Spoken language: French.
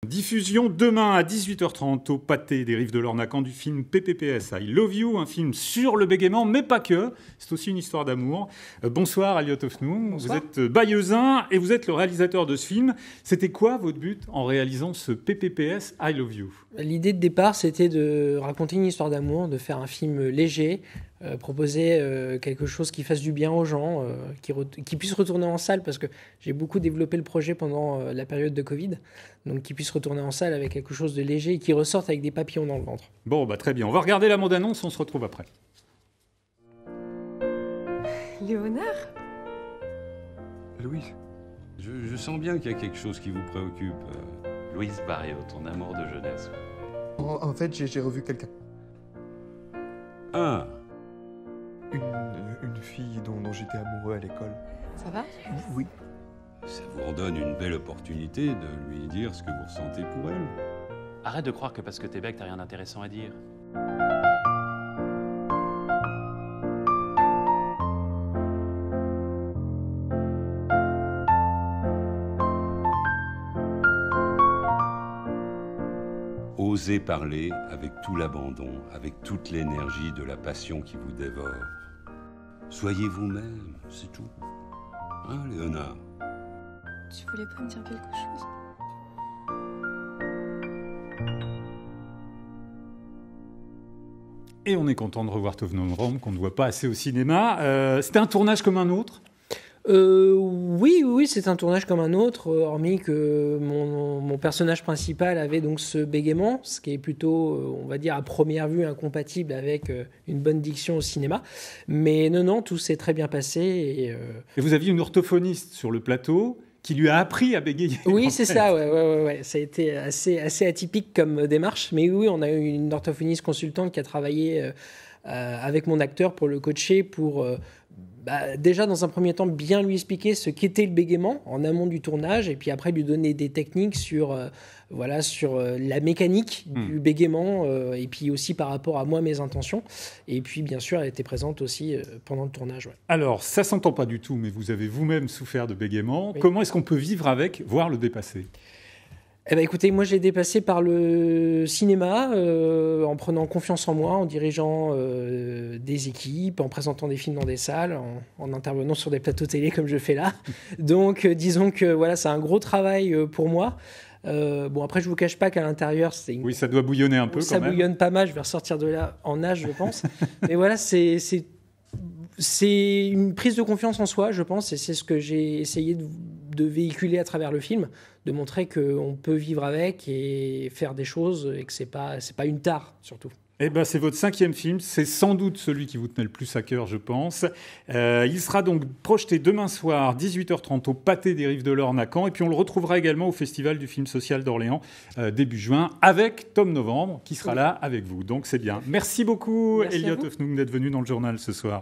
Diffusion demain à 18h30 au Pâté des Rives de l'Ornacan du film PPPS I Love You, un film sur le bégaiement, mais pas que. C'est aussi une histoire d'amour. Bonsoir Elliot Ofnung, vous êtes bayeuxin et vous êtes le réalisateur de ce film. C'était quoi votre but en réalisant ce PPPS I Love You ? L'idée de départ, c'était de raconter une histoire d'amour, de faire un film léger, proposer quelque chose qui fasse du bien aux gens, qui puisse retourner en salle, parce que j'ai beaucoup développé le projet pendant la période de Covid, donc qui puisse retourner en salle avec quelque chose de léger et qui ressorte avec des papillons dans le ventre. Bon, très bien. On va regarder la bande-annonce, on se retrouve après. Léonard ? Louise, je sens bien qu'il y a quelque chose qui vous préoccupe. Louise Barriot, ton amour de jeunesse. En fait, j'ai revu quelqu'un. Ah, Une fille dont j'étais amoureux à l'école. Ça va ? Oui. ça vous en donne une belle opportunité de lui dire ce que vous ressentez pour elle. Arrête de croire que parce que t'es bec, t'as rien d'intéressant à dire. Osez parler avec tout l'abandon, avec toute l'énergie de la passion qui vous dévore. Soyez vous-même, c'est tout. Hein, Léonard ? Tu voulais pas me dire quelque chose ? Et on est content de revoir Tovnon Rome, qu'on ne voit pas assez au cinéma. C'était un tournage comme un autre ? Oui, c'est un tournage comme un autre, hormis que mon personnage principal avait donc ce bégaiement, ce qui est plutôt, on va dire, à première vue incompatible avec une bonne diction au cinéma. Mais non, tout s'est très bien passé. Et vous aviez une orthophoniste sur le plateau qui lui a appris à bégayer. Oui, c'est ça, ouais. Ça a été assez atypique comme démarche. Mais oui, on a eu une orthophoniste consultante qui a travaillé avec mon acteur pour le coacher, pour... déjà, dans un premier temps, bien lui expliquer ce qu'était le bégaiement en amont du tournage, et puis après lui donner des techniques sur la mécanique du bégaiement, et puis aussi par rapport à moi, mes intentions. Et puis, bien sûr, elle était présente aussi pendant le tournage. Ouais. Alors, ça s'entend pas du tout, mais vous avez vous-même souffert de bégaiement. Oui. Comment est-ce qu'on peut vivre avec, voire le dépasser ? Écoutez, moi, je l'ai dépassé par le cinéma, en prenant confiance en moi, en dirigeant des équipes, en présentant des films dans des salles, en intervenant sur des plateaux télé comme je fais là. Donc, disons que voilà, c'est un gros travail pour moi. Après, je vous cache pas qu'à l'intérieur, oui, ça doit bouillonner un peu. Ça bouillonne pas mal. Je vais ressortir de là en nage, je pense. Mais voilà, c'est une prise de confiance en soi, je pense, et c'est ce que j'ai essayé de véhiculer à travers le film, de montrer qu'on peut vivre avec et faire des choses, et que c'est pas une tare, surtout. C'est votre 5e film, c'est sans doute celui qui vous tenait le plus à cœur, je pense. Il sera donc projeté demain soir, 18h30, au Pâté des Rives de l'Ornacan, et puis on le retrouvera également au Festival du film social d'Orléans, début juin, avec Tom Novembre, qui sera là avec vous. Donc c'est bien. Merci beaucoup, Elliot Ofnung, d'être venu dans le journal ce soir.